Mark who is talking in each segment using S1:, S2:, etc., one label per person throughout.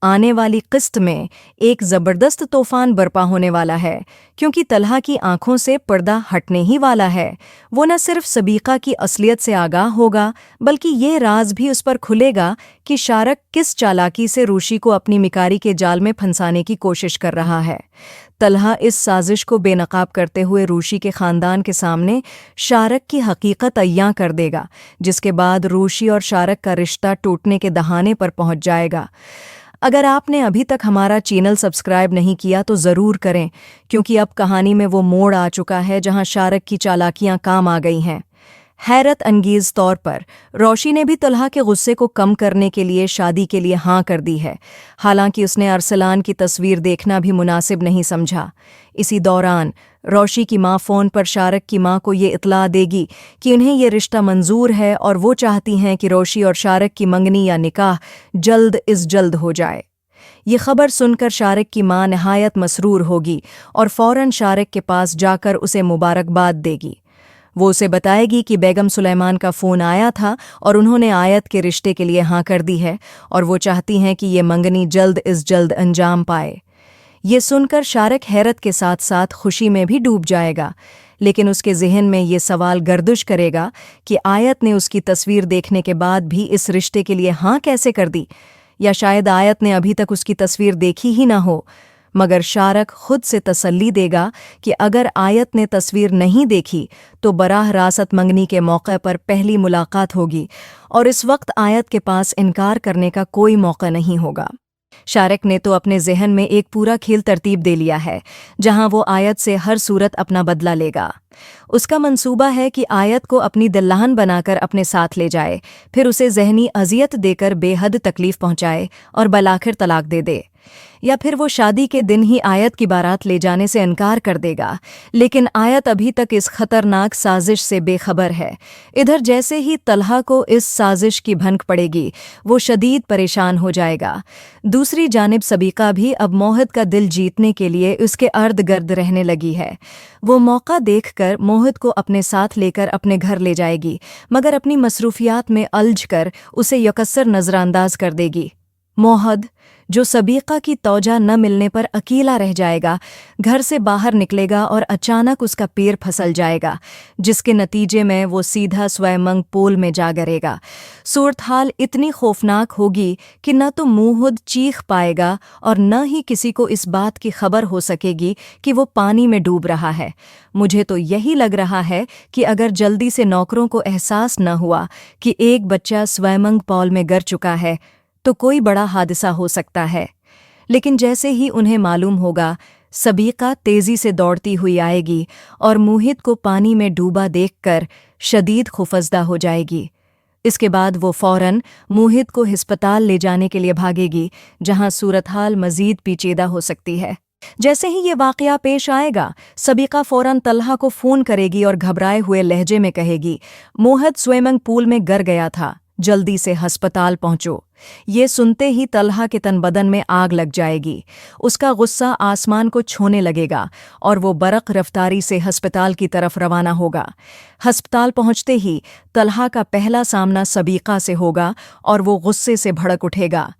S1: आने वाली किस्त में एक ज़बरदस्त तूफान बरपा होने वाला है, क्योंकि तलहा की आंखों से पर्दा हटने ही वाला है। वो न सिर्फ सबीका की असलियत से आगाह होगा, बल्कि ये राज भी उस पर खुलेगा कि शारक किस चालाकी से रूशी को अपनी मिकारी के जाल में फंसाने की कोशिश कर रहा है। तलहा इस साजिश को बेनकाब करते हुए रूशी के ख़ानदान के सामने शारक की हकीकत अय्यां कर देगा, जिसके बाद रूशी और शारक का रिश्ता टूटने के दहाने पर पहुंच जाएगा। अगर आपने अभी तक हमारा चैनल सब्सक्राइब नहीं किया तो ज़रूर करें, क्योंकि अब कहानी में वो मोड़ आ चुका है जहां शारक की चालाकियां काम आ गई हैं। हैरत अंगेज़ तौर पर रोशी ने भी तलहा के गुस्से को कम करने के लिए शादी के लिए हाँ कर दी है, हालांकि उसने अरसलान की तस्वीर देखना भी मुनासिब नहीं समझा। इसी दौरान रोशी की माँ फ़ोन पर शारक की माँ को ये इत्तला देगी कि उन्हें ये रिश्ता मंजूर है और वो चाहती हैं कि रोशी और शारक की मंगनी या निकाह जल्द हो जाए। ये खबर सुनकर शारक की माँ नहायत मसरूर होगी और फ़ौरन शारक के पास जाकर उसे मुबारकबाद देगी। वो उसे बताएगी कि बेगम सुलेमान का फ़ोन आया था और उन्होंने आयत के रिश्ते के लिए हाँ कर दी है और वो चाहती हैं कि ये मंगनी जल्द अंजाम पाए। ये सुनकर शारक हैरत के साथ साथ खुशी में भी डूब जाएगा, लेकिन उसके ज़हन में ये सवाल गर्दिश करेगा कि आयत ने उसकी तस्वीर देखने के बाद भी इस रिश्ते के लिए हाँ कैसे कर दी, या शायद आयत ने अभी तक उसकी तस्वीर देखी ही ना हो। मगर शारक खुद से तसल्ली देगा कि अगर आयत ने तस्वीर नहीं देखी तो बराह रास्त मंगनी के मौके पर पहली मुलाकात होगी और इस वक्त आयत के पास इनकार करने का कोई मौका नहीं होगा। शारक ने तो अपने जहन में एक पूरा खेल तरतीब दे लिया है, जहां वो आयत से हर सूरत अपना बदला लेगा। उसका मंसूबा है कि आयत को अपनी दिल्लाहन बनाकर अपने साथ ले जाए, फिर उसे जहनी अजियत देकर बेहद तकलीफ पहुंचाए और बलाखिर तलाक दे दे, या फिर वो शादी के दिन ही आयत की बारात ले जाने से इनकार कर देगा। लेकिन आयत अभी तक इस खतरनाक साजिश से बेखबर है। इधर जैसे ही तलहा को इस साजिश की भनक पड़ेगी, वो शदीद परेशान हो जाएगा। दूसरी जानिब सबीका भी अब मोहित का दिल जीतने के लिए उसके अर्द गर्द रहने लगी है। वो मौका देखकर मोहित को अपने साथ लेकर अपने घर ले जाएगी, मगर अपनी मसरूफियात में उलझ कर उसे यकस्सर नज़रअंदाज कर देगी। मोहद, जो सबीका की तौजा न मिलने पर अकेला रह जाएगा, घर से बाहर निकलेगा और अचानक उसका पैर फिसल जाएगा, जिसके नतीजे में वो सीधा स्वयंमंग पोल में जा गिरेगा। सूरत हाल इतनी खौफनाक होगी कि न तो मोहद चीख पाएगा और न ही किसी को इस बात की खबर हो सकेगी कि वो पानी में डूब रहा है। मुझे तो यही लग रहा है कि अगर जल्दी से नौकरों को एहसास न हुआ कि एक बच्चा स्वयंमंग पोल में गिर चुका है तो कोई बड़ा हादसा हो सकता है। लेकिन जैसे ही उन्हें मालूम होगा, सबीका तेज़ी से दौड़ती हुई आएगी और मोहित को पानी में डूबा देखकर शदीद खौफजदा हो जाएगी। इसके बाद वो फ़ौरन मोहित को हिस्पताल ले जाने के लिए भागेगी, जहां सूरत हाल मज़ीद पेचीदा हो सकती है। जैसे ही ये वाक़या पेश आएगा, सबीका फ़ौरन तलहा को फ़ोन करेगी और घबराए हुए लहजे में कहेगी, मोहित स्विमिंग पूल में गिर गया था, जल्दी से अस्पताल पहुंचो। ये सुनते ही तलहा के तन बदन में आग लग जाएगी। उसका गुस्सा आसमान को छूने लगेगा और वो बरक़ रफ्तारी से अस्पताल की तरफ रवाना होगा। अस्पताल पहुंचते ही तलहा का पहला सामना सबीका से होगा और वो गुस्से से भड़क उठेगा।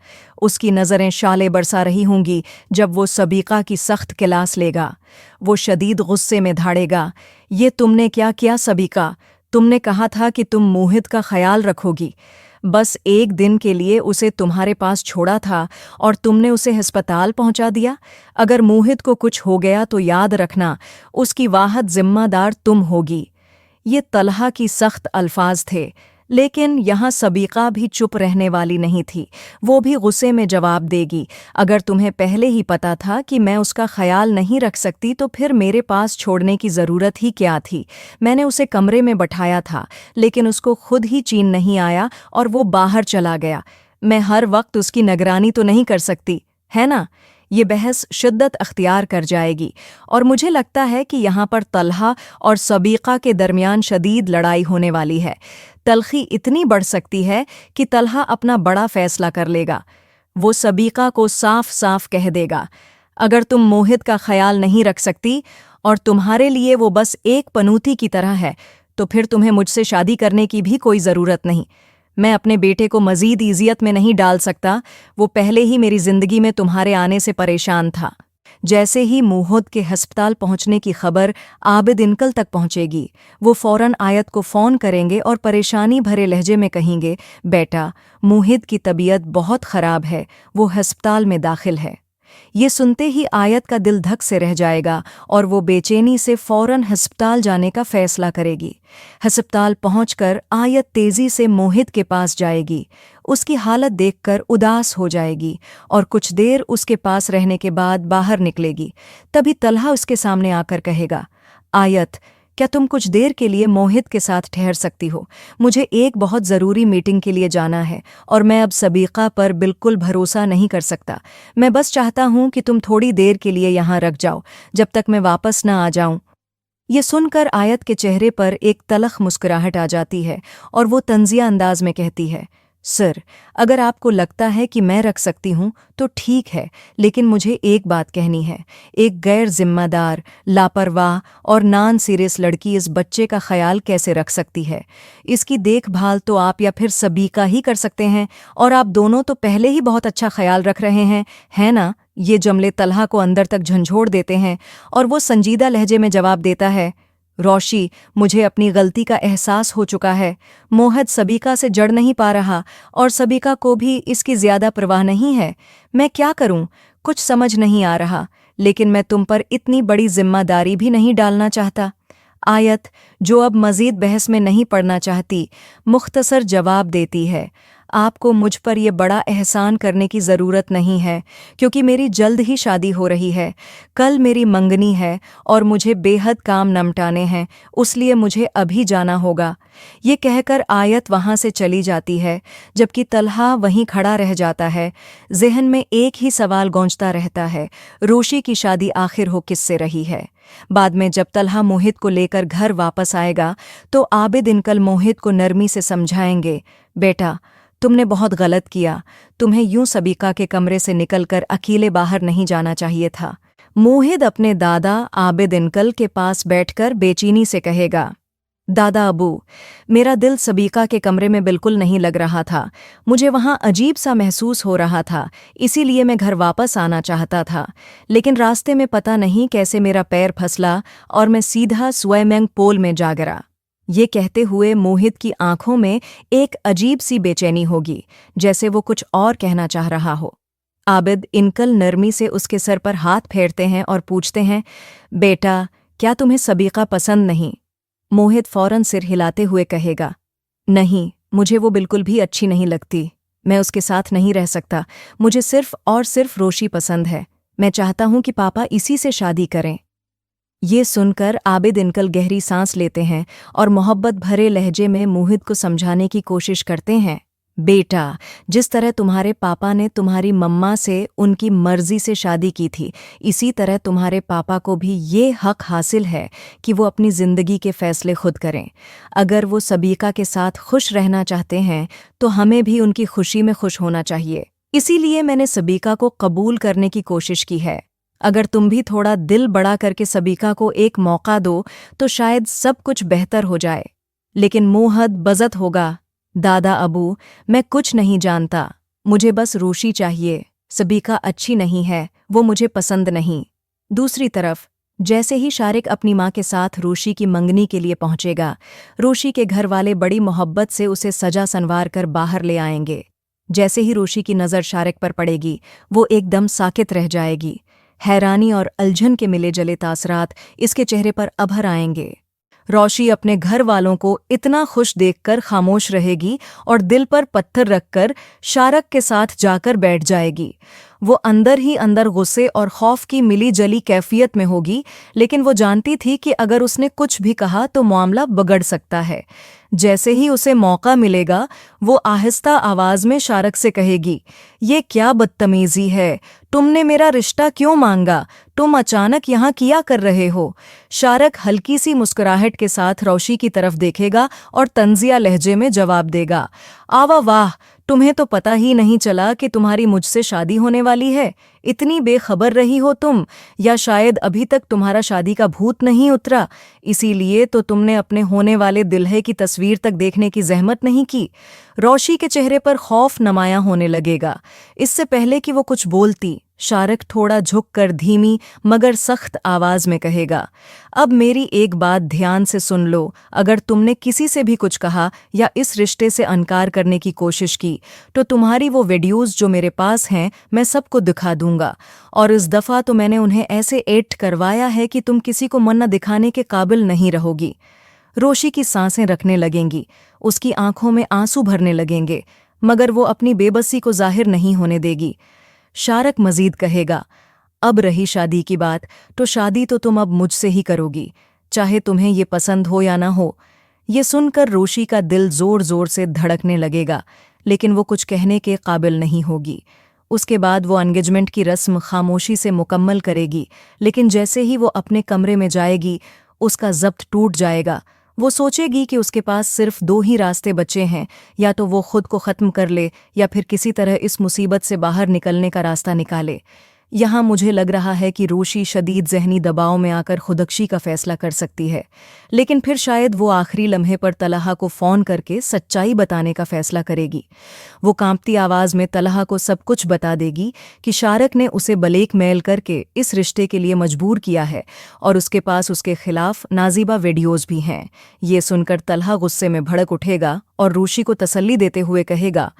S1: उसकी नज़रें शाले बरसा रही होंगी जब वो सबीका की सख्त क्लास लेगा। वो शदीद गुस्से में धाड़ेगा, ये तुमने क्या किया सबीका? तुमने कहा था कि तुम मोहित का ख्याल रखोगी। बस एक दिन के लिए उसे तुम्हारे पास छोड़ा था और तुमने उसे अस्पताल पहुंचा दिया। अगर मोहित को कुछ हो गया तो याद रखना, उसकी वाहद जिम्मेदार तुम होगी। ये तलहा की सख्त अल्फाज थे, लेकिन यहाँ सबीका भी चुप रहने वाली नहीं थी। वो भी गुस्से में जवाब देगी, अगर तुम्हें पहले ही पता था कि मैं उसका ख्याल नहीं रख सकती तो फिर मेरे पास छोड़ने की ज़रूरत ही क्या थी? मैंने उसे कमरे में बैठाया था, लेकिन उसको खुद ही चैन नहीं आया और वो बाहर चला गया। मैं हर वक्त उसकी निगरानी तो नहीं कर सकती, है ना? ये बहस शिद्दत अख्तियार कर जाएगी और मुझे लगता है कि यहाँ पर तलहा और सबीका के दरमियान शदीद लड़ाई होने वाली है। तलखी इतनी बढ़ सकती है कि तलहा अपना बड़ा फैसला कर लेगा। वो सबीका को साफ साफ कह देगा, अगर तुम मोहित का ख्याल नहीं रख सकती और तुम्हारे लिए वो बस एक पनूती की तरह है, तो फिर तुम्हें मुझसे शादी करने की भी कोई ज़रूरत नहीं। मैं अपने बेटे को मजीद इज़ियत में नहीं डाल सकता। वो पहले ही मेरी जिंदगी में तुम्हारे आने से परेशान था। जैसे ही मुहद के अस्पताल पहुंचने की खबर आबिद अंकल तक पहुंचेगी, वो फौरन आयत को फ़ोन करेंगे और परेशानी भरे लहजे में कहेंगे, बेटा, मुहिद की तबीयत बहुत ख़राब है, वो अस्पताल में दाखिल है। ये सुनते ही आयत का दिल धक से रह जाएगा और वो बेचैनी से फौरन अस्पताल जाने का फैसला करेगी। अस्पताल पहुंचकर आयत तेजी से मोहित के पास जाएगी। उसकी हालत देखकर उदास हो जाएगी और कुछ देर उसके पास रहने के बाद बाहर निकलेगी। तभी तलहा उसके सामने आकर कहेगा, आयत, क्या तुम कुछ देर के लिए मोहित के साथ ठहर सकती हो? मुझे एक बहुत ज़रूरी मीटिंग के लिए जाना है और मैं अब सबीक़ा पर बिल्कुल भरोसा नहीं कर सकता। मैं बस चाहता हूँ कि तुम थोड़ी देर के लिए यहाँ रख जाओ, जब तक मैं वापस न आ जाऊँ। ये सुनकर आयत के चेहरे पर एक तलख मुस्कुराहट आ जाती है और वो तंजिया अंदाज में कहती है, सर, अगर आपको लगता है कि मैं रख सकती हूँ तो ठीक है, लेकिन मुझे एक बात कहनी है। एक गैर जिम्मेदार, लापरवाह और नॉन सीरियस लड़की इस बच्चे का ख्याल कैसे रख सकती है? इसकी देखभाल तो आप या फिर सबीका ही कर सकते हैं, और आप दोनों तो पहले ही बहुत अच्छा ख्याल रख रहे हैं, है ना? ये जुमले तलहा को अंदर तक झंझोड़ देते हैं और वो संजीदा लहजे में जवाब देता है, रोशी, मुझे अपनी गलती का एहसास हो चुका है। मोहद सबीका से जड़ नहीं पा रहा और सबीका को भी इसकी ज्यादा परवाह नहीं है। मैं क्या करूं? कुछ समझ नहीं आ रहा, लेकिन मैं तुम पर इतनी बड़ी जिम्मेदारी भी नहीं डालना चाहता। आयत, जो अब मजीद बहस में नहीं पड़ना चाहती, मुख्तसर जवाब देती है, आपको मुझ पर यह बड़ा एहसान करने की ज़रूरत नहीं है, क्योंकि मेरी जल्द ही शादी हो रही है। कल मेरी मंगनी है और मुझे बेहद काम निपटाने हैं, इसलिए मुझे अभी जाना होगा। ये कहकर आयत वहाँ से चली जाती है, जबकि तलहा वहीं खड़ा रह जाता है। जहन में एक ही सवाल गूंजता रहता है, रोशी की शादी आखिर हो किससे रही है? बाद में जब तलहा मोहित को लेकर घर वापस आएगा तो आबिद अंकल मोहित को नरमी से समझाएंगे, बेटा, तुमने बहुत गलत किया। तुम्हें यूं सबीका के कमरे से निकलकर अकेले बाहर नहीं जाना चाहिए था। मोहित अपने दादा आबिद अंकल के पास बैठकर बेचैनी से कहेगा, दादा अबू, मेरा दिल सबीका के कमरे में बिल्कुल नहीं लग रहा था। मुझे वहाँ अजीब सा महसूस हो रहा था, इसीलिए मैं घर वापस आना चाहता था, लेकिन रास्ते में पता नहीं कैसे मेरा पैर फसला और मैं सीधा स्विमिंग पूल में जा गिरा। ये कहते हुए मोहित की आंखों में एक अजीब सी बेचैनी होगी, जैसे वो कुछ और कहना चाह रहा हो। आबिद अंकल नरमी से उसके सर पर हाथ फेरते हैं और पूछते हैं, बेटा, क्या तुम्हें सबीका पसंद नहीं? मोहित फौरन सिर हिलाते हुए कहेगा, नहीं, मुझे वो बिल्कुल भी अच्छी नहीं लगती। मैं उसके साथ नहीं रह सकता। मुझे सिर्फ और सिर्फ रोशी पसंद है। मैं चाहता हूं कि पापा इसी से शादी करें। ये सुनकर आबिद अंकल गहरी सांस लेते हैं और मोहब्बत भरे लहजे में मोहित को समझाने की कोशिश करते हैं, बेटा, जिस तरह तुम्हारे पापा ने तुम्हारी मम्मा से उनकी मर्जी से शादी की थी, इसी तरह तुम्हारे पापा को भी ये हक हासिल है कि वो अपनी ज़िंदगी के फ़ैसले खुद करें। अगर वो सबीका के साथ खुश रहना चाहते हैं तो हमें भी उनकी खुशी में खुश होना चाहिए। इसीलिए मैंने सबीका को कबूल करने की कोशिश की है। अगर तुम भी थोड़ा दिल बड़ा करके सबीका को एक मौका दो तो शायद सब कुछ बेहतर हो जाए। लेकिन मोहद बज़त होगा, दादा अबू, मैं कुछ नहीं जानता। मुझे बस रोशी चाहिए। सबीका अच्छी नहीं है, वो मुझे पसंद नहीं। दूसरी तरफ जैसे ही शारिक अपनी माँ के साथ रोशी की मंगनी के लिए पहुंचेगा, रोशी के घर वाले बड़ी मोहब्बत से उसे सजा संवार कर बाहर ले आएंगे। जैसे ही रोशी की नज़र शारिक पर पड़ेगी, वो एकदम साकित रह जाएगी। हैरानी और उलझन के मिले जले तासरात इसके चेहरे पर अभर आएंगे। रोशी अपने घर वालों को इतना खुश देखकर खामोश रहेगी और दिल पर पत्थर रखकर शारक के साथ जाकर बैठ जाएगी। वो अंदर ही अंदर गुस्से और खौफ की मिली जली कैफियत में होगी, लेकिन वो जानती थी कि अगर उसने कुछ भी कहा तो मामला बिगड़ सकता है। जैसे ही उसे मौका मिलेगा, वो आहिस्ता आवाज में शारक से कहेगी, ये क्या बदतमीजी है? तुमने मेरा रिश्ता क्यों मांगा? तुम अचानक यहाँ किया कर रहे हो? शारक हल्की सी मुस्कुराहट के साथ रोशी की तरफ देखेगा और तंजिया लहजे में जवाब देगा, आवा वाह, तुम्हें तो पता ही नहीं चला कि तुम्हारी मुझसे शादी होने वाली है। इतनी बेखबर रही हो तुम, या शायद अभी तक तुम्हारा शादी का भूत नहीं उतरा, इसीलिए तो तुमने अपने होने वाले दुल्हे की तस्वीर तक देखने की जहमत नहीं की। रोशी के चेहरे पर खौफ नुमाया होने लगेगा। इससे पहले कि वो कुछ बोलती, शारक थोड़ा झुककर धीमी मगर सख्त आवाज में कहेगा, अब मेरी एक बात ध्यान से सुन लो। अगर तुमने किसी से भी कुछ कहा या इस रिश्ते से इनकार करने की कोशिश की, तो तुम्हारी वो वीडियोस जो मेरे पास हैं मैं सबको दिखा दूंगा। और इस दफ़ा तो मैंने उन्हें ऐसे एडिट करवाया है कि तुम किसी को मन्ना दिखाने के काबिल नहीं रहोगी। रोशी की सांसें रखने लगेंगी, उसकी आंखों में आंसू भरने लगेंगे, मगर वो अपनी बेबसी को जाहिर नहीं होने देगी। शारक मजीद कहेगा, अब रही शादी की बात, तो शादी तो तुम अब मुझसे ही करोगी, चाहे तुम्हें ये पसंद हो या ना हो। ये सुनकर रोशी का दिल जोर जोर से धड़कने लगेगा, लेकिन वो कुछ कहने के काबिल नहीं होगी। उसके बाद वो एंगेजमेंट की रस्म खामोशी से मुकम्मल करेगी, लेकिन जैसे ही वो अपने कमरे में जाएगी, उसका ज़ब्त टूट जाएगा। वो सोचेगी कि उसके पास सिर्फ दो ही रास्ते बचे हैं, या तो वो खुद को ख़त्म कर ले या फिर किसी तरह इस मुसीबत से बाहर निकलने का रास्ता निकाले। यहाँ मुझे लग रहा है कि रोशी शदीद ज़हनी दबाव में आकर खुदकुशी का फ़ैसला कर सकती है, लेकिन फिर शायद वो आखिरी लम्हे पर तलहा को फ़ोन करके सच्चाई बताने का फ़ैसला करेगी। वो कांपती आवाज़ में तलहा को सब कुछ बता देगी कि शारक ने उसे ब्लैकमेल करके इस रिश्ते के लिए मजबूर किया है और उसके पास उसके खिलाफ नाजीबा वीडियोज़ भी हैं। ये सुनकर तलहा गुस्से में भड़क उठेगा और रोशी को तसल्ली देते हुए कहेगा,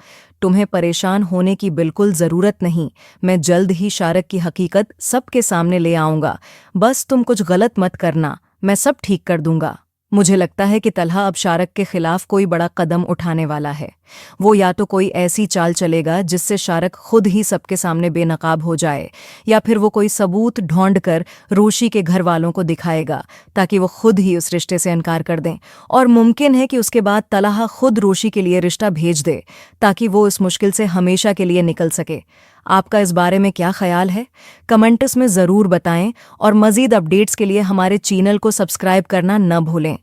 S1: तुम्हें परेशान होने की बिल्कुल ज़रूरत नहीं, मैं जल्द ही शारक की हकीकत सबके सामने ले आऊँगा, बस तुम कुछ गलत मत करना, मैं सब ठीक कर दूंगा। मुझे लगता है कि तलहा अब शारक के खिलाफ कोई बड़ा कदम उठाने वाला है। वो या तो कोई ऐसी चाल चलेगा जिससे शारक खुद ही सबके सामने बेनकाब हो जाए, या फिर वो कोई सबूत ढूंढकर रोशी के घर वालों को दिखाएगा ताकि वो खुद ही उस रिश्ते से इनकार कर दें। और मुमकिन है कि उसके बाद तलहा खुद रोशी के लिए रिश्ता भेज दे ताकि वो इस मुश्किल से हमेशा के लिए निकल सके। आपका इस बारे में क्या ख्याल है? कमेंट्स में ज़रूर बताएं और मज़ीद अपडेट्स के लिए हमारे चैनल को सब्सक्राइब करना न भूलें।